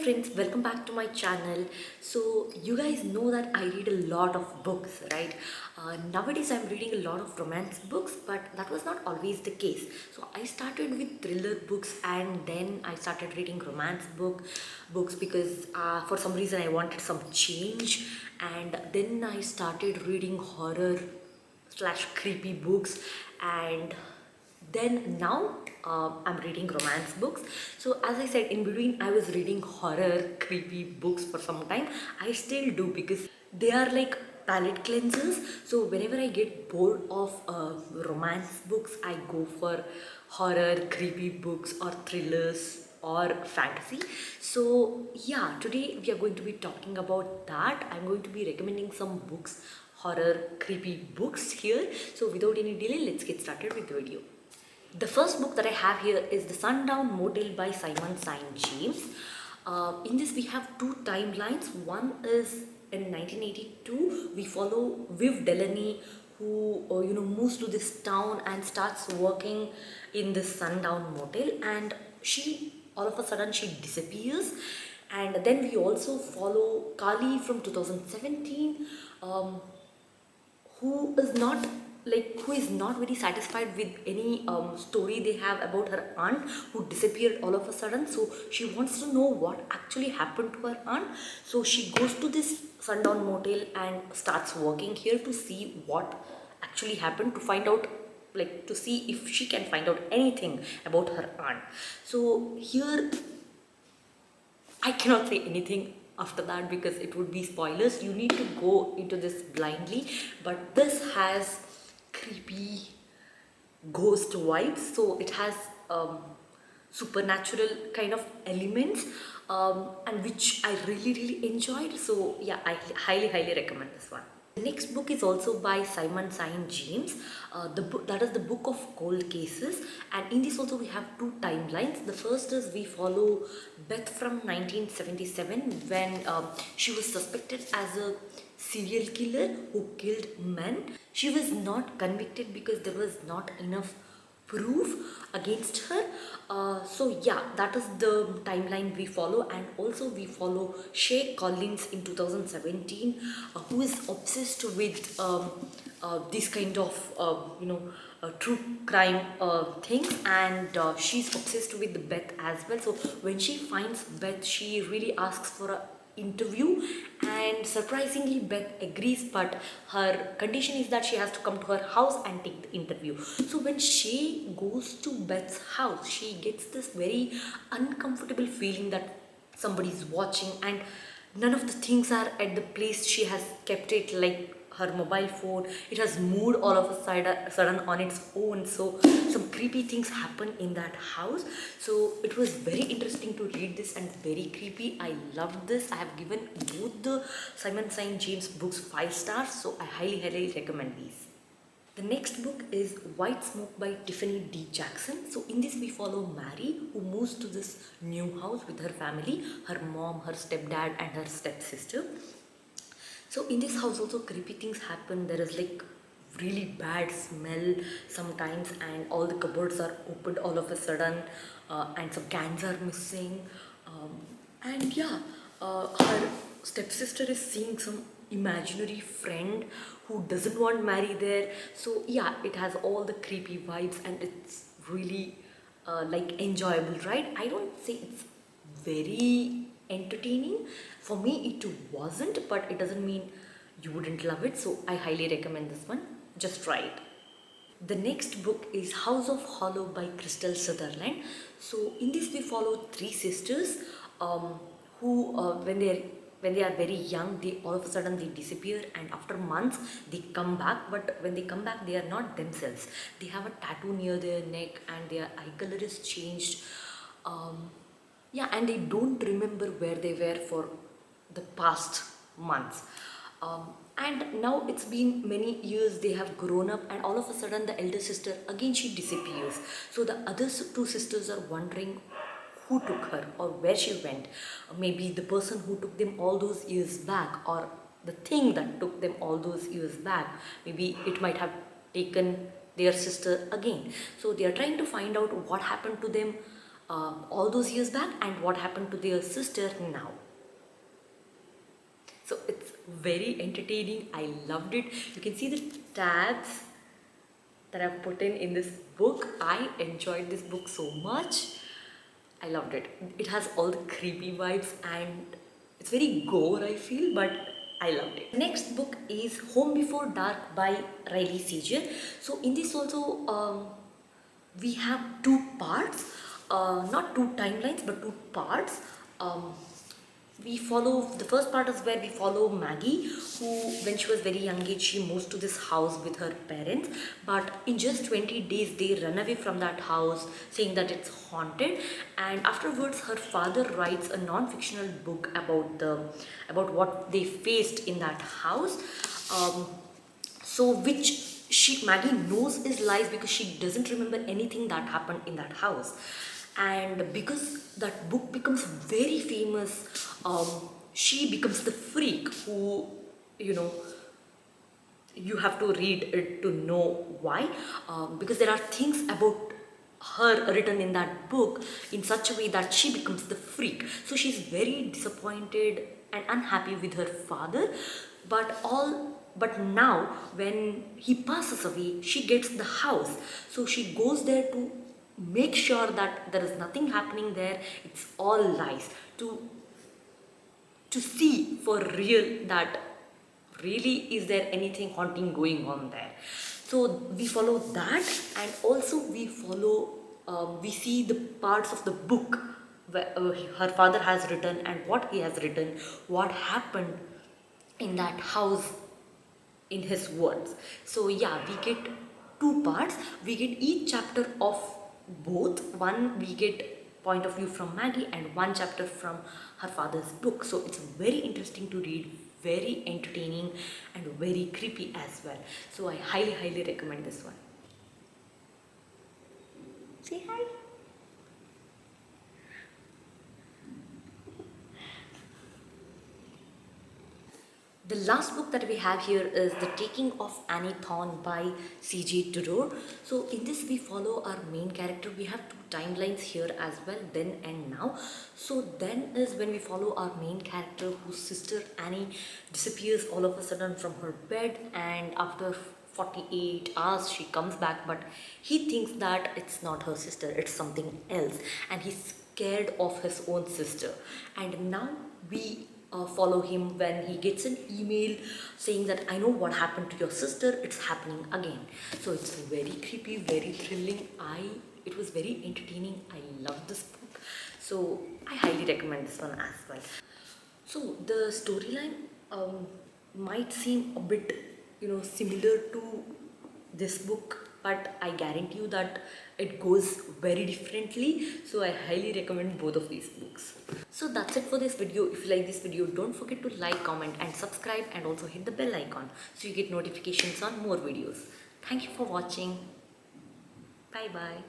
friends, welcome back to my channel. So you guys know that I read a lot of books, right? Nowadays I'm reading a lot of romance books, but that was not always the case. So I started with thriller books and then I started reading romance books because for some reason I wanted some change, and then I started reading horror slash creepy books, and then now I'm reading romance books. So as I said, in between I was reading horror creepy books for some time. I still do because they are like palette cleansers. So whenever I get bored of romance books, I go for horror creepy books or thrillers or fantasy. So yeah, today we are going to be talking about that. I'm going to be recommending some books, horror creepy books here. So without any delay, let's get started with the video. The first book that I have here is The Sundown Motel by Simon St. James. In this we have two timelines. One is in 1982. We follow Viv Delaney, who moves to this town and starts working in this Sundown Motel, and she all of a sudden she disappears. And then we also follow Kali from 2017, who is not who is not very satisfied with any story they have about her aunt who disappeared all of a sudden. So she wants to know what actually happened to her aunt. So she goes to this Sundown Motel and starts working here to see what actually happened, to find out, like, to see if she can find out anything about her aunt. So here I cannot say anything after that because it would be spoilers. You need to go into this blindly. But this has creepy ghost vibes. So it has supernatural kind of elements, and which I really enjoyed. So yeah, I highly recommend this one. The next book is also by Simon St. James. The book that is the Book of Cold Cases, and in this also we have two timelines. The first is we follow Beth from 1977 when she was suspected as a serial killer who killed men. She was not convicted because there was not enough proof against her. So yeah, that is the timeline we follow. And also we follow Shay Collins in 2017, who is obsessed with this kind of true crime things, and she's obsessed with Beth as well. So when she finds Beth, she really asks for a interview, and surprisingly Beth agrees, but her condition is that she has to come to her house and take the interview. So when she goes to Beth's house, she gets this very uncomfortable feeling that somebody is watching, and none of the things are at the place she has kept it, like her mobile phone. It has moved all of a sudden on its own. So some creepy things happen in that house. So it was very interesting to read this and very creepy. I loved this. I have given both the Simon St. James books 5 stars. So I highly recommend these. The next book is White Smoke by Tiffany D. Jackson. So in this we follow Mary, who moves to this new house with her family, her mom, her stepdad and her stepsister. So in this house also creepy things happen. There is like really bad smell sometimes, and all the cupboards are opened all of a sudden, and some cans are missing, and yeah, her stepsister is seeing some imaginary friend who doesn't want Mary there. So yeah, it has all the creepy vibes and it's really like enjoyable, right? I don't say it's very entertaining. For me it wasn't, but it doesn't mean you wouldn't love it. So I highly recommend this one. Just try it. The next book is House of Hollow by Crystal Sutherland. So in this we follow three sisters, who when they are very young, they all of a sudden they disappear, and after months they come back. But when they come back, they are not themselves. They have a tattoo near their neck and their eye color is changed. Yeah, and they don't remember where they were for the past months. And now it's been many years, they have grown up, and all of a sudden the elder sister again she disappears. So the other two sisters are wondering who took her or where she went. Maybe the person who took them all those years back, or the thing that took them all those years back, maybe it might have taken their sister again. So they are trying to find out what happened to them, all those years back and what happened to their sister now. So it's very entertaining. I loved it. You can see the tabs that I've put in this book. I enjoyed this book so much. I loved it. It has all the creepy vibes and it's very gore, I feel, but I loved it. The next book is Home Before Dark by Riley Sager. So in this also, we have two parts, not two timelines, but two parts. We follow, the first part is where we follow Maggie, who when she was very young age, she moves to this house with her parents, but in just 20 days they run away from that house saying that it's haunted, and afterwards her father writes a non-fictional book about what they faced in that house, so which Maggie knows is lies because she doesn't remember anything that happened in that house. And because that book becomes very famous, she becomes the freak who, you know, you have to read it to know why, because there are things about her written in that book in such a way that she becomes the freak. So she's very disappointed and unhappy with her father, but now when he passes away, she gets the house, so she goes there to make sure that there is nothing happening there, it's all lies, to see for real that really is there anything haunting going on there. So we follow that, and also we follow, we see the parts of the book where her father has written and what he has written, what happened in that house in his words. So yeah, we get two parts. We get each chapter of both. One we get point of view from Maggie and one chapter from her father's book. So it's very interesting to read, very entertaining and very creepy as well. So I highly recommend this one. Say hi. The last book that we have here is The Taking of Anniethon by C.J. Tudor. So in this we follow our main character. We have two timelines here as well, then and now. So then is when we follow our main character whose sister Annie disappears all of a sudden from her bed, and after 48 hours she comes back, but he thinks that it's not her sister, it's something else, and he's scared of his own sister. And now we follow him when he gets an email saying that I know what happened to your sister, it's happening again. So it's very creepy, very thrilling. It was very entertaining. I love this book, so I highly recommend this one as well. So the storyline might seem a bit, similar to this book, but I guarantee you that it goes very differently. So I highly recommend both of these books. So that's it for this video. If you like this video, don't forget to like, comment and subscribe, and also hit the bell icon so you get notifications on more videos. Thank you for watching. Bye bye.